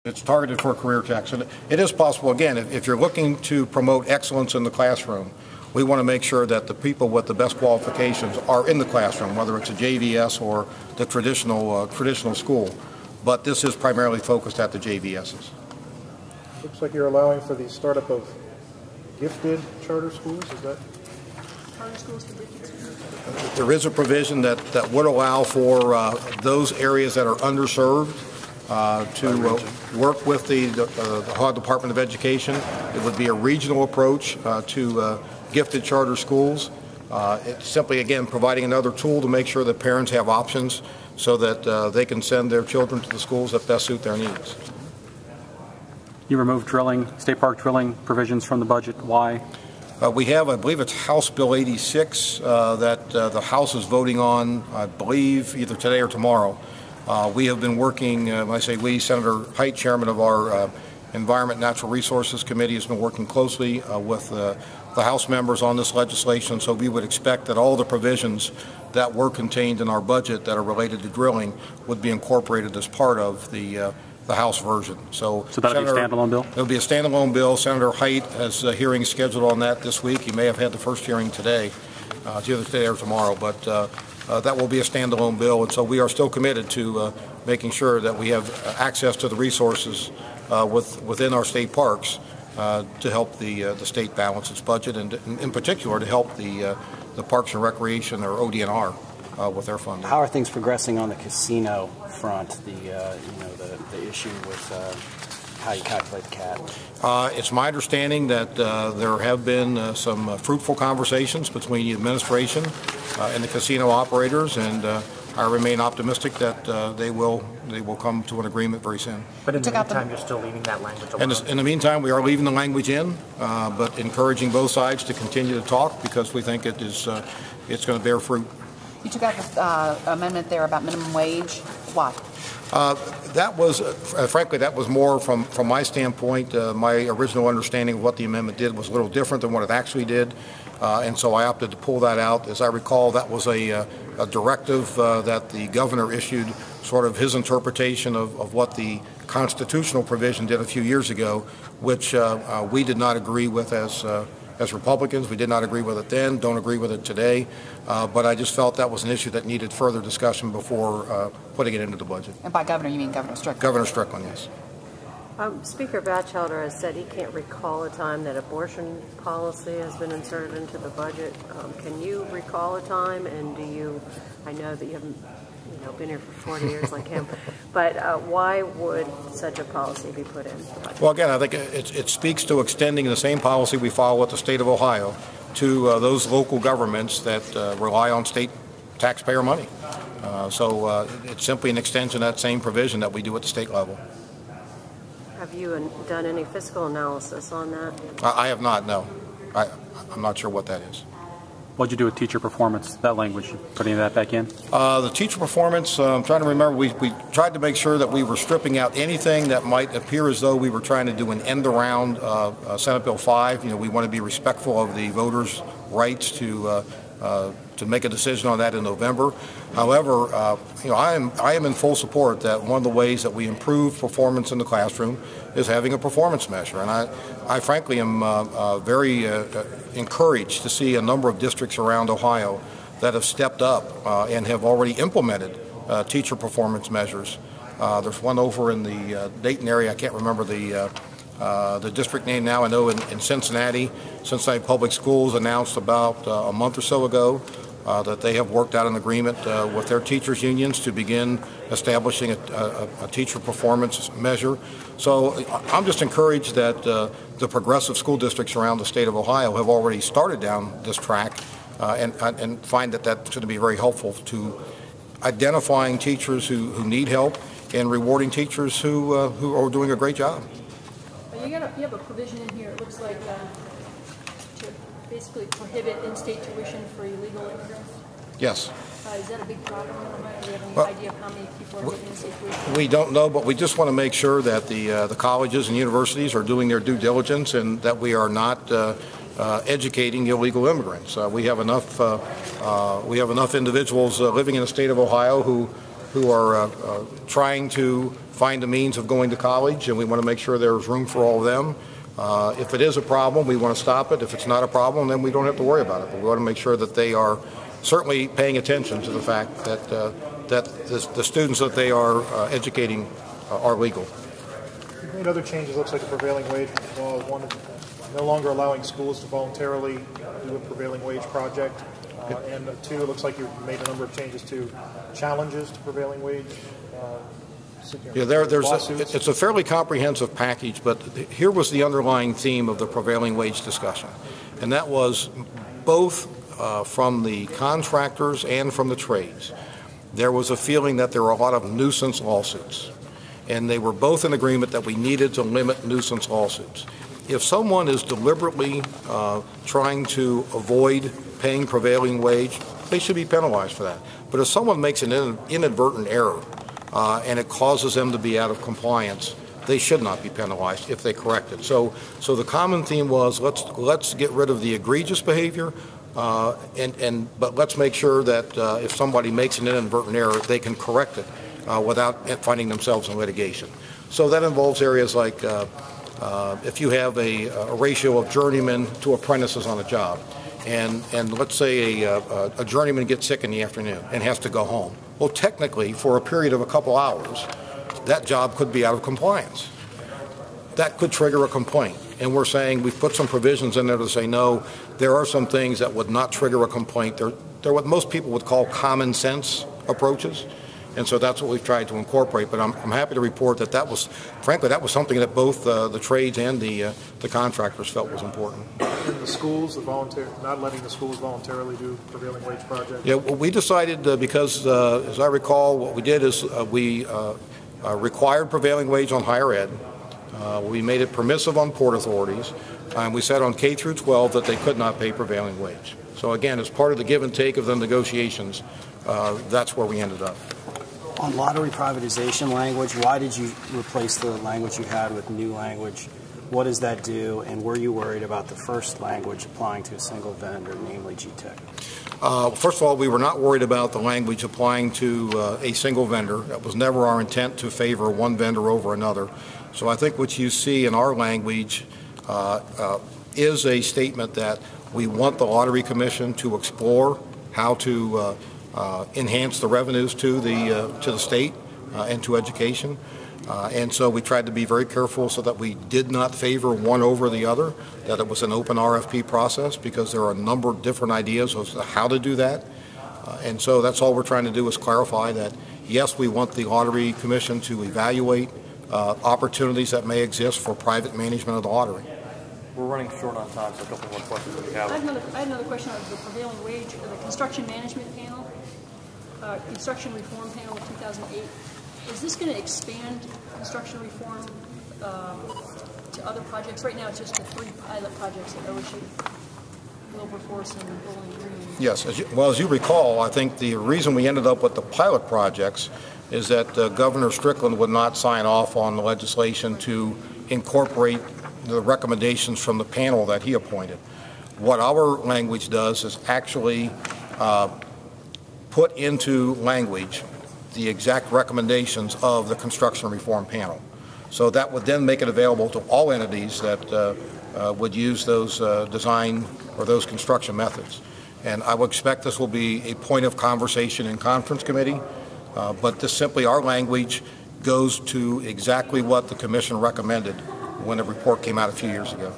It's targeted for career techs, and it is possible, again, if you're looking to promote excellence in the classroom, we want to make sure that the people with the best qualifications are in the classroom, whether it's a JVS or the traditional school. But this is primarily focused at the JVSs. Looks like you're allowing for the startup of gifted charter schools. Is that? Charter schools for gifted schools? There is a provision that would allow for those areas that are underserved to work with the Ohio Department of Education. It would be a regional approach to gifted charter schools. It's simply, again, providing another tool to make sure that parents have options so that they can send their children to the schools that best suit their needs. You removed drilling, state park drilling provisions from the budget. Why? We have, I believe it's House Bill 86 that the House is voting on, I believe, either today or tomorrow. We have been working, when I say we, Senator Haidt, chairman of our Environment and Natural Resources Committee, has been working closely with the House members on this legislation, so we would expect that all the provisions that were contained in our budget that are related to drilling would be incorporated as part of the House version. So that'll be a standalone bill? It'll be a standalone bill. Senator Haidt has a hearing scheduled on that this week. He may have had the first hearing today. It's either today or tomorrow, but that will be a standalone bill, and so we are still committed to making sure that we have access to the resources within our state parks to help the state balance its budget, and in particular to help the Parks and Recreation, or ODNR, with their funding. How are things progressing on the casino front? The issue with how you calculate the cap. It's my understanding that there have been some fruitful conversations between the administration and the casino operators, and I remain optimistic that they will come to an agreement very soon. But in the meantime, you're still leaving that language alone. In the meantime, we are leaving the language in, but encouraging both sides to continue to talk, because we think it's going to bear fruit. You took out the amendment there about minimum wage. Why? That was, frankly, that was more from my standpoint. My original understanding of what the amendment did was a little different than what it actually did, and so I opted to pull that out. As I recall, that was a directive that the governor issued, sort of his interpretation of what the constitutional provision did a few years ago, which we did not agree with as Republicans. We did not agree with it then, don't agree with it today, but I just felt that was an issue that needed further discussion before putting it into the budget. And by governor, you mean Governor Strickland? Governor Strickland, yes. Speaker Batchelder has said he can't recall a time that abortion policy has been inserted into the budget. Can you recall a time, and do you, I know that you haven't been here for 40 years like him, but why would such a policy be put in the budget? Well, again, I think it speaks to extending the same policy we follow with the state of Ohio to those local governments that rely on state taxpayer money. So it's simply an extension of that same provision that we do at the state level. Have you done any fiscal analysis on that? I have not, no. I'm not sure what that is. What did you do with teacher performance, that language, putting that back in? The teacher performance, I'm trying to remember, we tried to make sure that we were stripping out anything that might appear as though we were trying to do an end around Senate Bill 5. We want to be respectful of the voters' rights to make a decision on that in November. However, I am in full support that one of the ways that we improve performance in the classroom is having a performance measure. And I frankly am very encouraged to see a number of districts around Ohio that have stepped up and have already implemented teacher performance measures. There's one over in the Dayton area. I can't remember the district name now. I know in Cincinnati Public Schools announced about a month or so ago that they have worked out an agreement with their teachers' unions to begin establishing a teacher performance measure. So I'm just encouraged that the progressive school districts around the state of Ohio have already started down this track and find that that's going to be very helpful to identifying teachers who need help and rewarding teachers who are doing a great job. You have a provision in here, it looks like, to basically prohibit in-state tuition for illegal immigrants. Yes. Is that a big problem in Ohio? Do you have any idea of how many people are getting in-state tuition? We don't know, but we just want to make sure that the colleges and universities are doing their due diligence and that we are not educating illegal immigrants. We have enough individuals living in the state of Ohio who are trying to find a means of going to college, and we want to make sure there's room for all of them. If it is a problem, we want to stop it. If it's not a problem, then we don't have to worry about it. But we want to make sure that they are certainly paying attention to the fact that the students that they are educating are legal. You've made other changes, looks like a prevailing wage law. One, no longer allowing schools to voluntarily do a prevailing wage project. And two, it looks like you've made a number of changes to challenges to prevailing wage. Yeah, it's a fairly comprehensive package, but here was the underlying theme of the prevailing wage discussion, and that was both from the contractors and from the trades. There was a feeling that there were a lot of nuisance lawsuits, and they were both in agreement that we needed to limit nuisance lawsuits. If someone is deliberately trying to avoid paying prevailing wage, they should be penalized for that. But if someone makes an inadvertent error and it causes them to be out of compliance, they should not be penalized if they correct it. So the common theme was let's get rid of the egregious behavior, but let's make sure that if somebody makes an inadvertent error, they can correct it without finding themselves in litigation. So that involves areas like if you have a ratio of journeymen to apprentices on a job, and let's say a journeyman gets sick in the afternoon and has to go home. Well, technically, for a period of a couple hours, that job could be out of compliance. That could trigger a complaint. And we're saying we've put some provisions in there to say, no, there are some things that would not trigger a complaint. They're what most people would call common sense approaches. And so that's what we've tried to incorporate. But I'm happy to report that frankly, that was something that both the trades and the contractors felt was important. And the schools, not letting the schools voluntarily do prevailing wage projects? Yeah, well, we decided because, as I recall, what we did is we required prevailing wage on higher ed. We made it permissive on port authorities, and we said on K through 12 that they could not pay prevailing wage. So again, as part of the give and take of the negotiations, that's where we ended up. On lottery privatization language, why did you replace the language you had with new language? What does that do, and were you worried about the first language applying to a single vendor, namely GTEC? First of all, we were not worried about the language applying to a single vendor. That was never our intent to favor one vendor over another. So I think what you see in our language is a statement that we want the Lottery Commission to explore how to enhance the revenues to the state and to education. And so we tried to be very careful so that we did not favor one over the other, that it was an open RFP process, because there are a number of different ideas as to how to do that. And so that's all we're trying to do is clarify that, yes, we want the Lottery Commission to evaluate opportunities that may exist for private management of the lottery. We're running short on time, so a couple more questions if you have. I had another question on the prevailing wage, the construction management panel, construction reform panel of 2008. Is this going to expand construction reform to other projects? Right now, it's just the 3 pilot projects at OSU, Wilberforce, and Bowling Green. Yes. As you recall, I think the reason we ended up with the pilot projects is that Governor Strickland would not sign off on the legislation to incorporate the recommendations from the panel that he appointed. What our language does is actually put into language the exact recommendations of the construction reform panel. So that would then make it available to all entities that would use those design or those construction methods. And I would expect this will be a point of conversation in conference committee, but this simply, our language goes to exactly what the commission recommended when the report came out a few years ago.